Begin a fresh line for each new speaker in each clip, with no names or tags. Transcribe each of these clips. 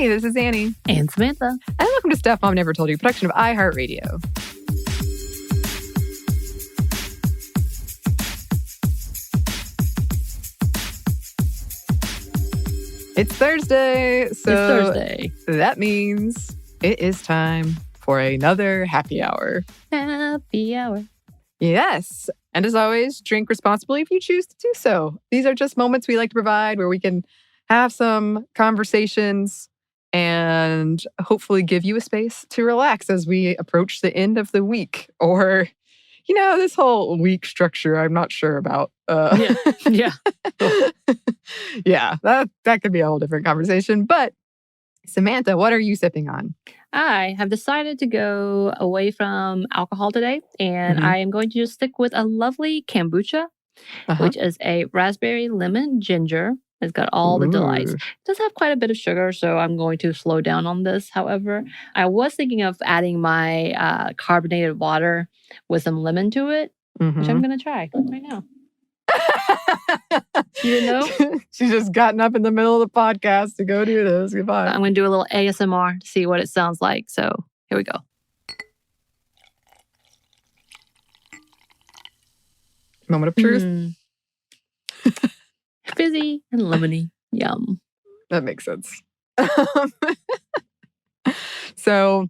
Hey, this is Anney
and Samantha.
And welcome to Stuff Mom Never Told You, production of iHeartRadio. It's Thursday, so that means it is time for another happy hour.
Happy hour.
Yes. And as always, drink responsibly if you choose to do so. These are just moments we like to provide where we can have some conversations and hopefully give you a space to relax as we approach the end of the week. Or, you know, this whole week structure, I'm not sure about.
Yeah.
Yeah, that could be a whole different conversation. But Samantha, what are you sipping on?
I have decided to go away from alcohol today, and I am going to just stick with a lovely kombucha, which is a raspberry lemon ginger. It's got all the delights. It does have quite a bit of sugar, so I'm going to slow down on this. However, I was thinking of adding my carbonated water with some lemon to it, which I'm going to try right now. You know?
She's just gotten up in the middle of the podcast to go do this. Goodbye.
I'm going to do a little ASMR to see what it sounds like. So here we go.
Moment of truth.
Fizzy and lemony. Yum.
That makes sense. So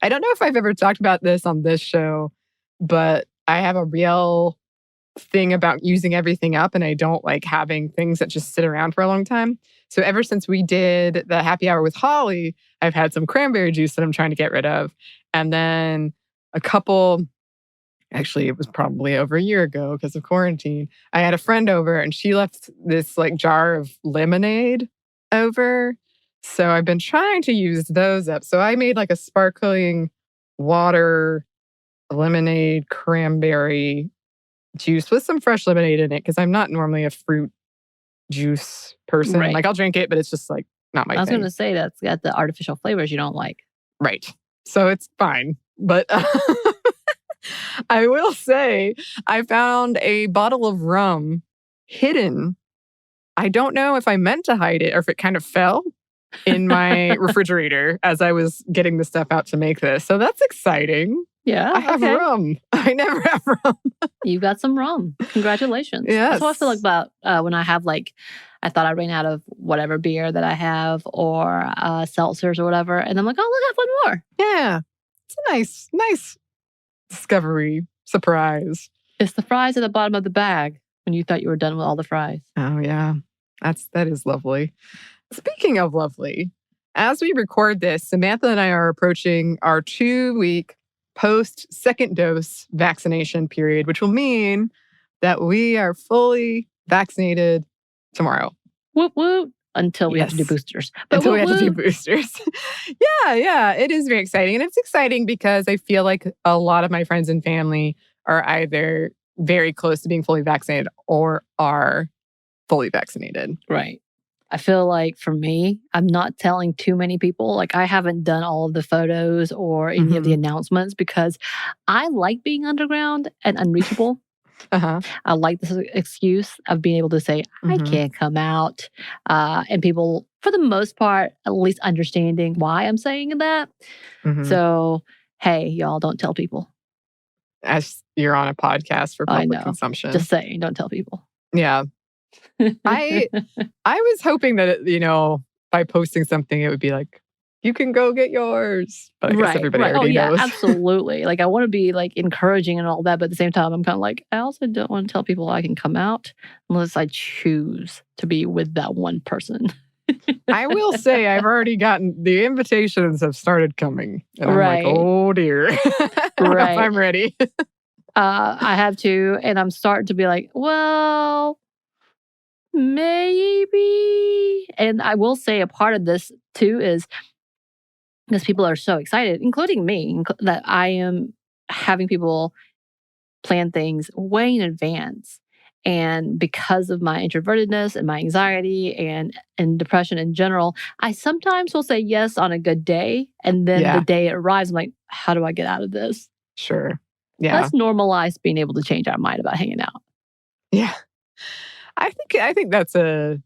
I don't know if I've ever talked about this on this show, but I have a real thing about using everything up, and I don't like having things that just sit around for a long time. So ever since we did the happy hour with Holly, I've had some cranberry juice that I'm trying to get rid of. And then actually it was probably over a year ago because of quarantine, I had a friend over and she left this like jar of lemonade over. So I've been trying to use those up. So I made like a sparkling water lemonade cranberry juice with some fresh lemonade in it because I'm not normally a fruit juice person.
Right.
Like I'll drink it, but it's just like not my thing.
I was going to say that's got the artificial flavors you don't like.
Right. So it's fine. But I will say I found a bottle of rum hidden. I don't know if I meant to hide it or if it kind of fell in my refrigerator as I was getting the stuff out to make this. So that's exciting.
Yeah.
I have rum. I never have rum.
You got some rum. Congratulations.
Yes.
That's how I feel like about when I have I thought I ran out of whatever beer that I have or seltzers or whatever. And I'm like, oh, look, I have one more.
Yeah. It's a nice discovery surprise.
It's the fries at the bottom of the bag when you thought you were done with all the fries.
Oh, yeah. That is lovely. Speaking of lovely, as we record this, Samantha and I are approaching our 2-week post-second dose vaccination period, which will mean that we are fully vaccinated tomorrow.
Whoop, whoop. Until we have to do boosters.
Until we have to do boosters. Yeah. It is very exciting. And it's exciting because I feel like a lot of my friends and family are either very close to being fully vaccinated or are fully vaccinated.
Right. I feel like for me, I'm not telling too many people. Like I haven't done all of the photos or any of the announcements because I like being underground and unreachable. I like this excuse of being able to say, I can't come out. And people, for the most part, at least understanding why I'm saying that. So, hey, y'all, don't tell people.
As you're on a podcast for public consumption.
Just saying, don't tell people.
Yeah. I was hoping that, by posting something, it would be like, you can go get yours. But I guess everybody already knows.
Absolutely. Like I want to be encouraging and all that, but at the same time, I'm kind of like, I also don't want to tell people I can come out unless I choose to be with that one person.
I will say I've already gotten, the invitations have started coming. And I'm like, oh dear. I don't know if I'm ready.
I have to, and I'm starting to be like, well, maybe. And I will say a part of this too is because people are so excited, including me, that I am having people plan things way in advance. And because of my introvertedness and my anxiety and depression in general, I sometimes will say yes on a good day. And then the day it arrives, I'm like, how do I get out of this?
Sure. Yeah.
Let's normalize being able to change our mind about hanging out.
Yeah. I think that's a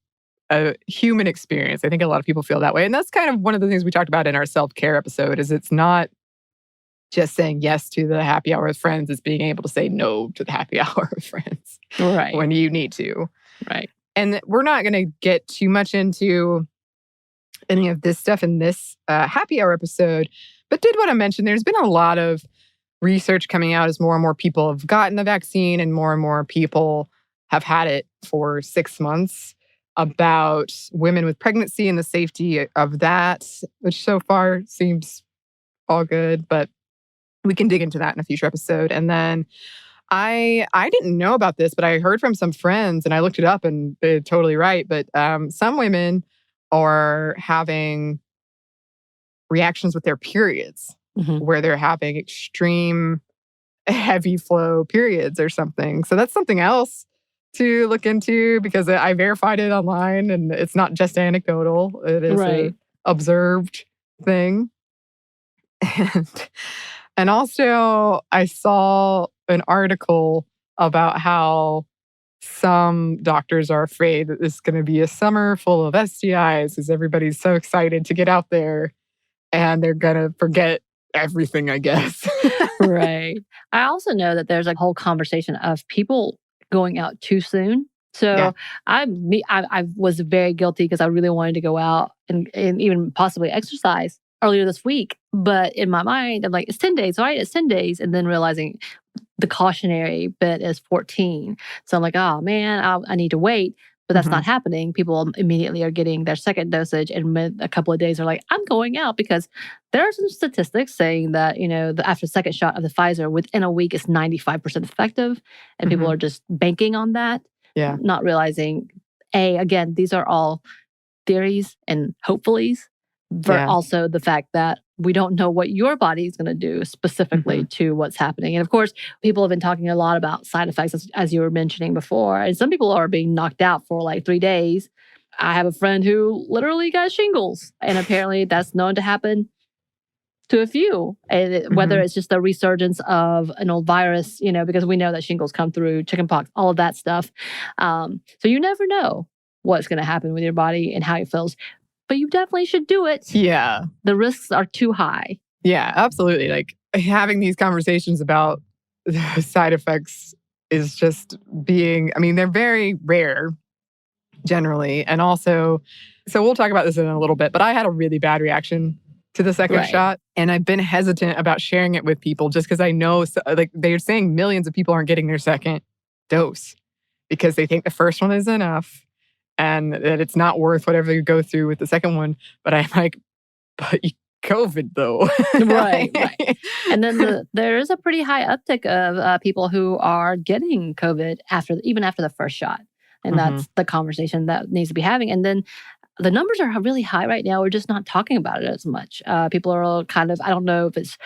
a human experience. I think a lot of people feel that way. And that's kind of one of the things we talked about in our self-care episode is it's not just saying yes to the happy hour with friends. It's being able to say no to the happy hour with friends when you need to.
Right.
And we're not going to get too much into any of this stuff in this happy hour episode, but did want to mention there's been a lot of research coming out as more and more people have gotten the vaccine and more people have had it for 6 months about women with pregnancy and the safety of that, which so far seems all good, but we can dig into that in a future episode. And then I didn't know about this, but I heard from some friends and I looked it up and they're totally right. But some women are having reactions with their periods where they're having extreme heavy flow periods or something. So that's something else to look into because I verified it online and it's not just anecdotal. It is an observed thing. And also I saw an article about how some doctors are afraid that this is going to be a summer full of STIs because everybody's so excited to get out there and they're going to forget everything, I guess.
Right. I also know that there's a whole conversation of people going out too soon. So I was very guilty because I really wanted to go out and even possibly exercise earlier this week. But in my mind, I'm like, it's 10 days, right? It's 10 days. And then realizing the cautionary bit is 14. So I'm like, oh man, I need to wait. But that's not happening. People immediately are getting their second dosage and a couple of days are like, I'm going out because there are some statistics saying that, after the second shot of the Pfizer, within a week, it's 95% effective. And people are just banking on that.
Yeah.
Not realizing, again, these are all theories and hopefullys, but also the fact that we don't know what your body is going to do specifically to what's happening. And of course, people have been talking a lot about side effects, as you were mentioning before. And some people are being knocked out for like 3 days. I have a friend who literally got shingles. And apparently that's known to happen to a few. And whether it's just a resurgence of an old virus, because we know that shingles come through, chickenpox, all of that stuff. So you never know what's going to happen with your body and how it feels. But you definitely should do it.
Yeah.
The risks are too high.
Yeah, absolutely. Like having these conversations about the side effects is just they're very rare generally. And also, so we'll talk about this in a little bit, but I had a really bad reaction to the second shot. And I've been hesitant about sharing it with people just because I know, they're saying millions of people aren't getting their second dose because they think the first one is enough. And that it's not worth whatever you go through with the second one. But I'm like, but COVID though.
Right. And then there is a pretty high uptick of people who are getting COVID even after the first shot. And that's the conversation that needs to be having. And then the numbers are really high right now. We're just not talking about it as much. People are kind of, I don't know if it's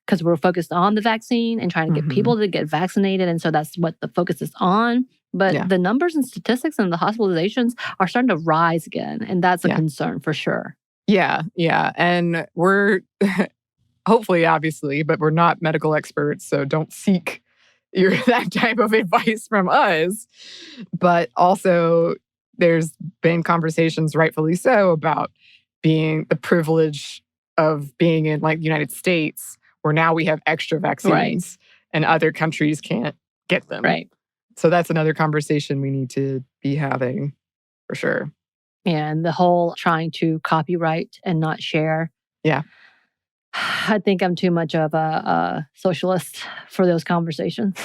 because we're focused on the vaccine and trying to get people to get vaccinated. And so that's what the focus is on. But the numbers and statistics and the hospitalizations are starting to rise again. And that's a concern for sure.
Yeah. And we're hopefully, obviously, but we're not medical experts. So don't seek that type of advice from us. But also, there's been conversations, rightfully so, about being the privilege of being in like the United States, where now we have extra vaccines and other countries can't get them.
Right.
So that's another conversation we need to be having for sure.
And the whole trying to copyright and not share.
Yeah.
I think I'm too much of a socialist for those conversations.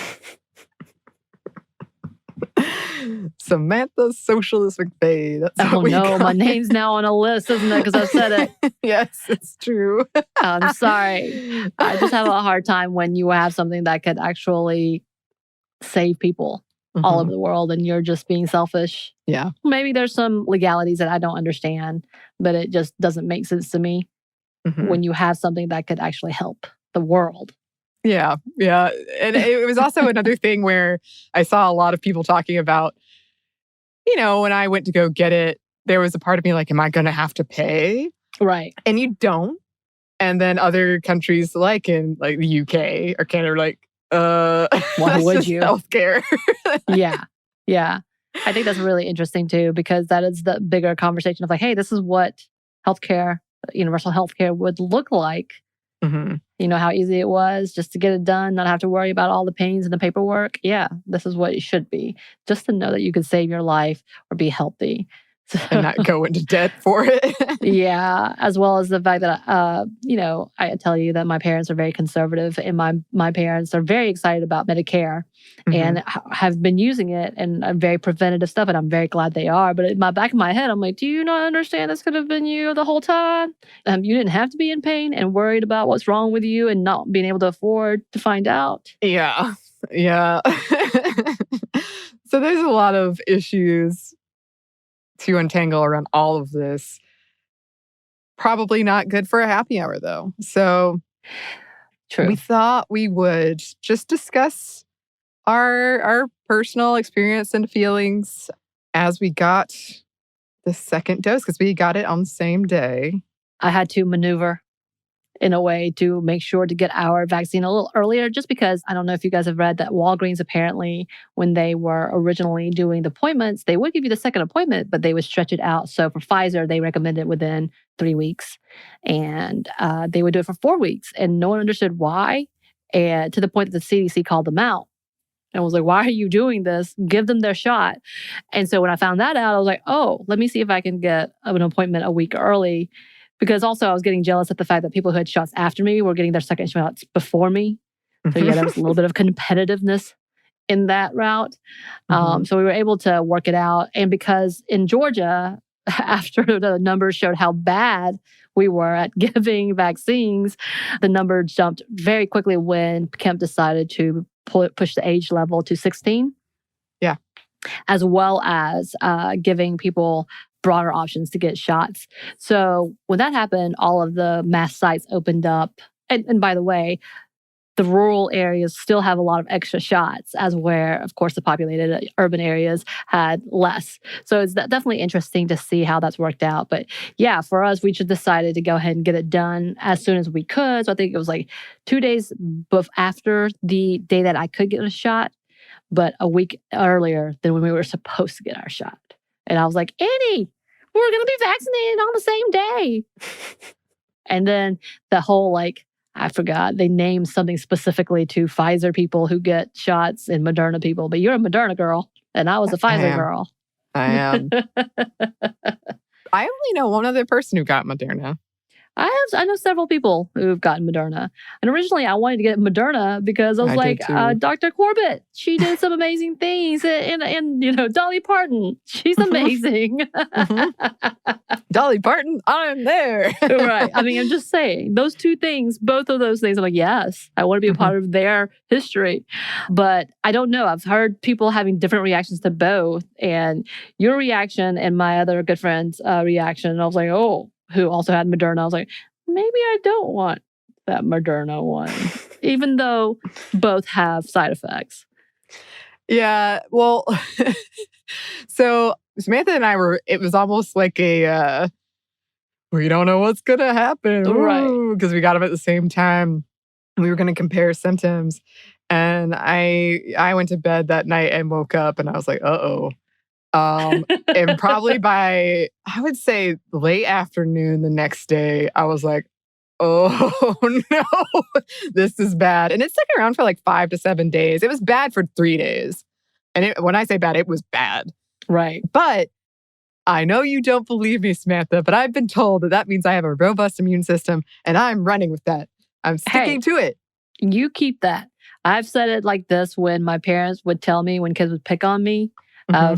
Samantha Socialist McVey. That's what we got.
My name's now on a list, isn't it? Because I said it.
Yes, it's true.
I'm sorry. I just have a hard time when you have something that could actually save people all over the world and you're just being selfish.
Yeah.
Maybe there's some legalities that I don't understand, but it just doesn't make sense to me when you have something that could actually help the world.
Yeah. And it was also another thing where I saw a lot of people talking about, when I went to go get it, there was a part of me like, am I going to have to pay?
Right.
And you don't. And then other countries like in like the UK are kind of like,
why would you?
Healthcare.
Yeah. I think that's really interesting too, because that is the bigger conversation of like, hey, this is what healthcare, universal healthcare would look like.
Mm-hmm.
You know how easy it was just to get it done, not have to worry about all the pains and the paperwork. Yeah, this is what it should be. Just to know that you could save your life or be healthy.
And not go into debt for it.
Yeah, as well as the fact that, I tell you that my parents are very conservative, and my parents are very excited about Medicare and have been using it and very preventative stuff, and I'm very glad they are. But in my back of my head, I'm like, do you not understand this could have been you the whole time? You didn't have to be in pain and worried about what's wrong with you and not being able to afford to find out.
Yeah. Yeah. So there's a lot of issues to untangle around all of this. Probably not good for a happy hour, though. So
True.
we thought we would just discuss our personal experience and feelings as we got the second dose, because we got it on the same day.
I had to maneuver in a way to make sure to get our vaccine a little earlier, just because I don't know if you guys have read that Walgreens apparently, when they were originally doing the appointments, they would give you the second appointment, but they would stretch it out. So for Pfizer, they recommended within 3 weeks, and they would do it for 4 weeks, and no one understood why, and to the point that the CDC called them out and was like, why are you doing this? Give them their shot. And so when I found that out, I was like, oh, let me see if I can get an appointment a week early. Because also I was getting jealous at the fact that people who had shots after me were getting their second shots before me. So yeah, there was a little bit of competitiveness in that route. So we were able to work it out. And because in Georgia, after the numbers showed how bad we were at giving vaccines, the number jumped very quickly when Kemp decided to push the age level to 16.
Yeah.
As well as giving people broader options to get shots. So when that happened, all of the mass sites opened up. And by the way, the rural areas still have a lot of extra shots, as where, of course, the populated urban areas had less. So it's definitely interesting to see how that's worked out. But yeah, for us, we just decided to go ahead and get it done as soon as we could. So I think it was like 2 days after the day that I could get a shot, but a week earlier than when we were supposed to get our shot. And I was like, Anney, we're going to be vaccinated on the same day. And then the whole, I forgot, they named something specifically to Pfizer people who get shots and Moderna people. But you're a Moderna girl, and I was a Pfizer girl.
I am. I only know one other person who got Moderna.
I know several people who've gotten Moderna. And originally I wanted to get Moderna because I was Dr. Corbett, she did some amazing things. And Dolly Parton, she's amazing.
Dolly Parton, I'm there.
Right. I mean, I'm just saying, those two things, both of those things, I'm like, yes, I want to be a part of their history. But I don't know. I've heard people having different reactions to both. And your reaction and my other good friend's reaction, I was like, oh, who also had Moderna. I was like, maybe I don't want that Moderna one, even though both have side effects.
Yeah, well, so Samantha and I it was almost like a, we don't know what's going to happen.
Right.
Because we got them at the same time. We were going to compare symptoms. And I went to bed that night and woke up and I was like, uh-oh. And probably by, I would say, late afternoon the next day, I was like, oh no, this is bad. And it stuck around for 5 to 7 days. It was bad for 3 days. And when I say bad, it was bad.
Right.
But I know you don't believe me, Samantha, but I've been told that means I have a robust immune system and I'm running with that. I'm sticking to it.
You keep that. I've said it like this when my parents would tell me when kids would pick on me.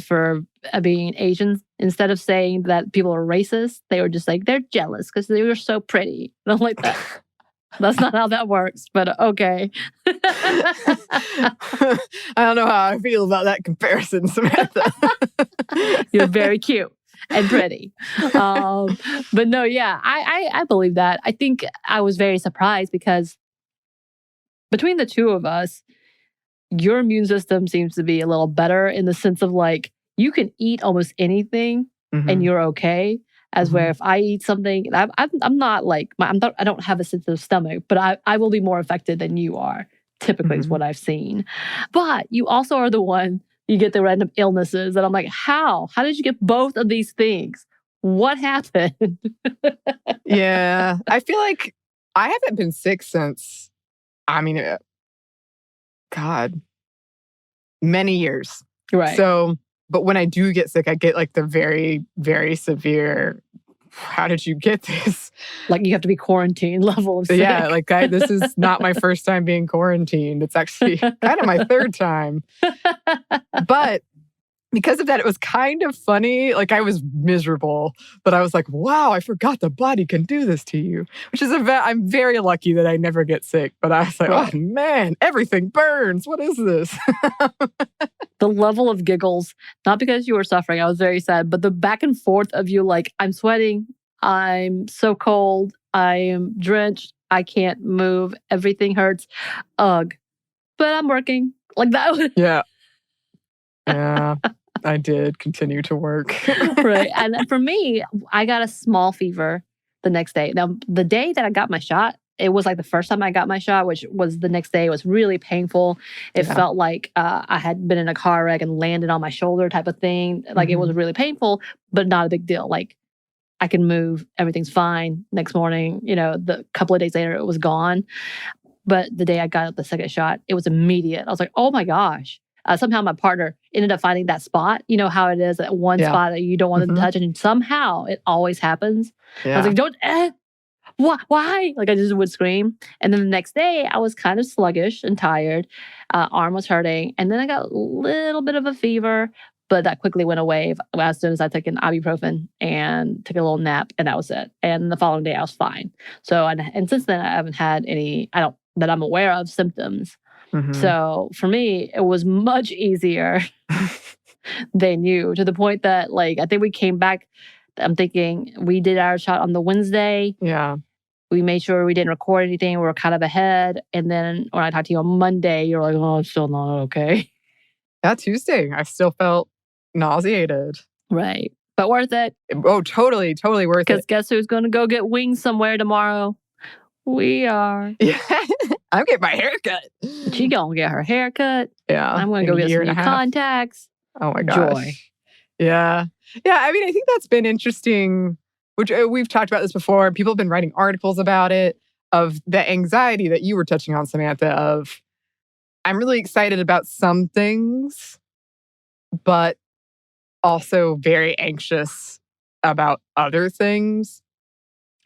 For being Asian, instead of saying that people are racist, they were just like, they're jealous because they were so pretty. And I'm like, that's not how that works, but okay.
I don't know how I feel about that comparison, Samantha.
You're very cute and pretty. But no, yeah, I believe that. I think I was very surprised because between the two of us, your immune system seems to be a little better in the sense of you can eat almost anything and you're okay. As where if I eat something, I'm not I don't have a sensitive stomach, but I will be more affected than you are. Typically is what I've seen. But you also are the one you get the random illnesses. And I'm like, how? How did you get both of these things? What happened?
Yeah. I feel like I haven't been sick since, God, many years.
Right.
So, but when I do get sick, I get like the very, very severe, how did you get this?
Like you have to be quarantined level of sick.
Yeah, like this is not my first time being quarantined. It's actually kind of my third time. But because of that, it was kind of funny. Like I was miserable, but I was like, wow, I forgot the body can do this to you. Which is I'm very lucky that I never get sick. But I was like, oh man, everything burns. What is this?
The level of giggles, not because you were suffering, I was very sad, but the back and forth of you like, I'm sweating, I'm so cold, I am drenched, I can't move, everything hurts. Ugh. But I'm working. Like that.
Yeah. Yeah. I did continue to work.
Right. And for me, I got a small fever the next day. Now, the day that I got my shot, it was like the first time I got my shot, which was the next day. It was really painful. It felt like I had been in a car wreck and landed on my shoulder type of thing. Like it was really painful, but not a big deal. Like I can move. Everything's fine. Next morning, the couple of days later, it was gone. But the day I got the second shot, it was immediate. I was like, oh my gosh. Somehow my partner ended up finding that spot. You know how it is, that one spot that you don't want to touch. And somehow it always happens. I was like, don't, why? Like I just would scream. And then the next day I was kind of sluggish and tired. Arm was hurting. And then I got a little bit of a fever, but that quickly went away as soon as I took an ibuprofen and took a little nap, and that was it. And the following day I was fine. So, and since then I haven't had any, that I'm aware of, symptoms. So for me, it was much easier than you, to the point that like, I think we came back, I'm thinking we did our shot on the Wednesday.
Yeah.
We made sure we didn't record anything. We were kind of ahead. And then when I talked to you on Monday, you were like, oh, it's still not okay.
That Tuesday, I still felt nauseated.
Right. But worth it.
Oh, totally, totally worth it.
Because guess who's going to go get wings somewhere tomorrow? We are.
Yeah. I'm getting my hair cut.
She going to get her hair cut.
Yeah.
I'm going to go get some new contacts.
Oh my gosh.
Joy.
Yeah. Yeah. I mean, I think that's been interesting, which we've talked about this before. People have been writing articles about it, of the anxiety that you were touching on, Samantha, of I'm really excited about some things, but also very anxious about other things.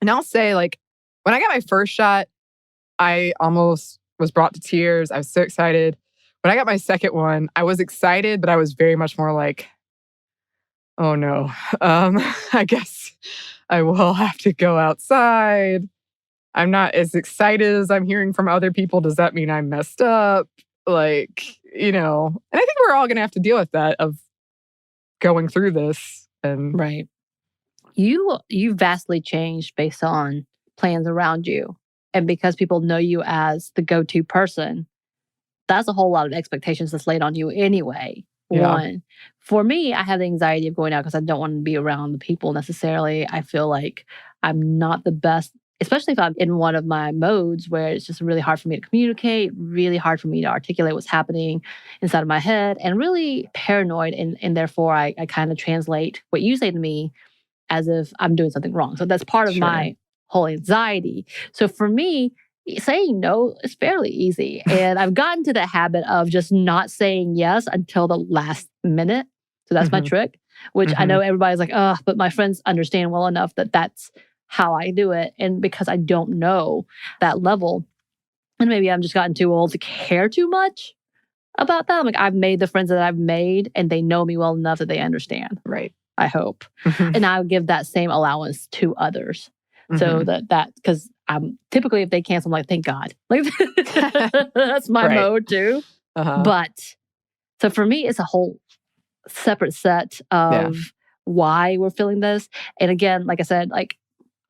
And I'll say, like, when I got my first shot, I almost was brought to tears. I was so excited. When I got my second one, I was excited, but I was very much more like, oh no, I guess I will have to go outside. I'm not as excited as I'm hearing from other people. Does that mean I'm messed up? Like, and I think we're all going to have to deal with that, of going through this. And
right. You vastly changed based on plans around you. And because people know you as the go-to person, that's a whole lot of expectations that's laid on you anyway.
Yeah.
One. For me, I have the anxiety of going out because I don't want to be around the people necessarily. I feel like I'm not the best, especially if I'm in one of my modes where it's just really hard for me to communicate, really hard for me to articulate what's happening inside of my head, and really paranoid. And therefore, I kind of translate what you say to me as if I'm doing something wrong. So that's part of my whole anxiety. So for me, saying no is fairly easy. And I've gotten to the habit of just not saying yes until the last minute. So that's my trick, which I know everybody's like, oh, but my friends understand well enough that that's how I do it. And because I don't know that level, and maybe I've just gotten too old to care too much about that. Like I've made the friends that I've made and they know me well enough that they understand.
Right.
I hope. And I'll give that same allowance to others. So that because typically if they cancel, I'm like, thank God. Like that's my mode too. But so for me, it's a whole separate set of why we're feeling this. And again, like I said, like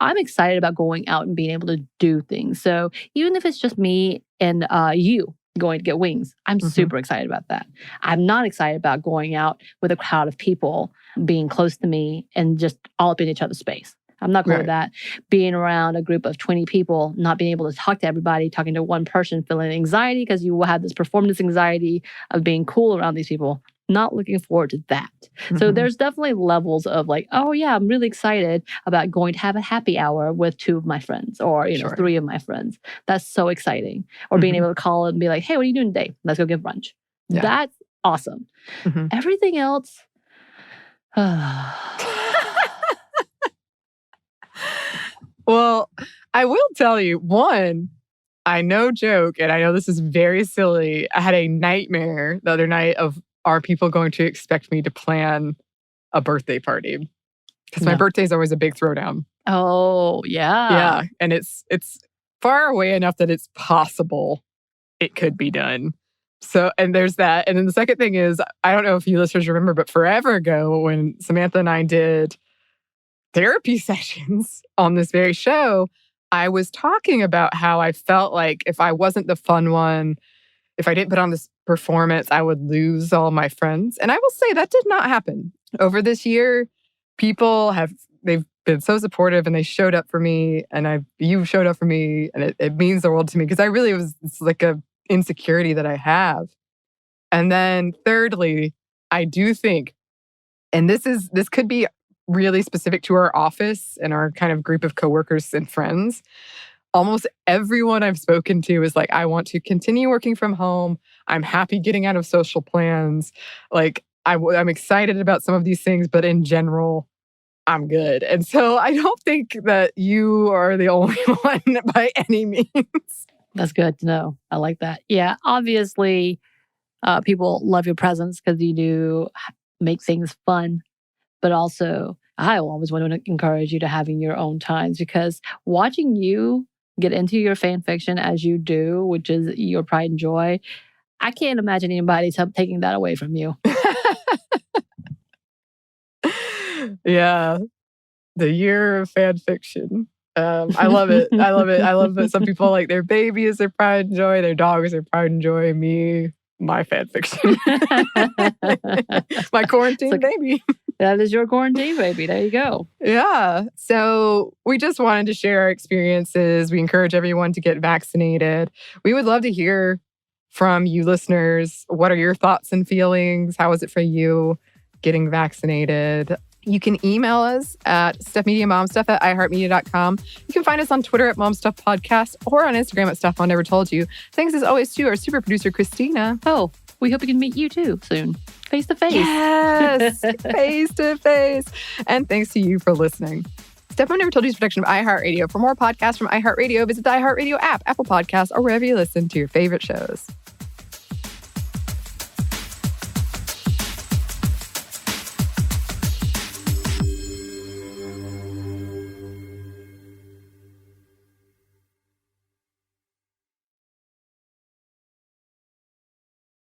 I'm excited about going out and being able to do things. So even if it's just me and you going to get wings, I'm super excited about that. I'm not excited about going out with a crowd of people being close to me and just all up in each other's space. I'm not cool with that. Being around a group of 20 people, not being able to talk to everybody, talking to one person, feeling anxiety because you will have this performance anxiety of being cool around these people. not looking forward to that. So there's definitely levels of like, oh yeah, I'm really excited about going to have a happy hour with 2 of my friends or,
Sure.
3 of my friends. That's so exciting. Or being able to call and be like, hey, what are you doing today? Let's go get brunch.
Yeah.
That's awesome. Everything else.
Well, I will tell you, one, I no joke, and I know this is very silly. I had a nightmare the other night of, are people going to expect me to plan a birthday party? Because my birthday is always a big throwdown.
Oh, yeah.
Yeah. And it's far away enough that it's possible it could be done. So, and there's that. And then the second thing is, I don't know if you listeners remember, but forever ago when Samantha and I did therapy sessions on this very show, I was talking about how I felt like if I wasn't the fun one, if I didn't put on this performance, I would lose all my friends. And I will say that did not happen. Over this year, they've been so supportive and they showed up for me and you showed up for me and it means the world to me because it's like a insecurity that I have. And then thirdly, I do think, and this could be really specific to our office and our kind of group of coworkers and friends. Almost everyone I've spoken to is like, I want to continue working from home. I'm happy getting out of social plans. Like, I'm excited about some of these things, but in general, I'm good. And so I don't think that you are the only one by any means.
That's good to know. I like that. Yeah, obviously, people love your presence because you do make things fun. But also, I always want to encourage you to having your own times because watching you get into your fan fiction as you do, which is your pride and joy, I can't imagine anybody's taking that away from you.
Yeah. The year of fan fiction. I love it. I love it. I love that some people like their baby is their pride and joy, their dog is their pride and joy. Me, my fan fiction. My quarantine baby.
That is your quarantine baby. There you go.
Yeah. So we just wanted to share our experiences. We encourage everyone to get vaccinated. We would love to hear from you listeners. What are your thoughts and feelings? How was it for you getting vaccinated? You can email us at stuffmediamomstuff@iheartmedia.com. You can find us on Twitter at momstuffpodcast or on Instagram at Stuff Mom Never Told You. Thanks as always to our super producer, Christina.
Oh, we hope we can meet you too soon. Face to face.
Yes, face to face. And thanks to you for listening. Stuff Mom Never Told You is a production of iHeartRadio. For more podcasts from iHeartRadio, visit the iHeartRadio app, Apple Podcasts, or wherever you listen to your favorite shows.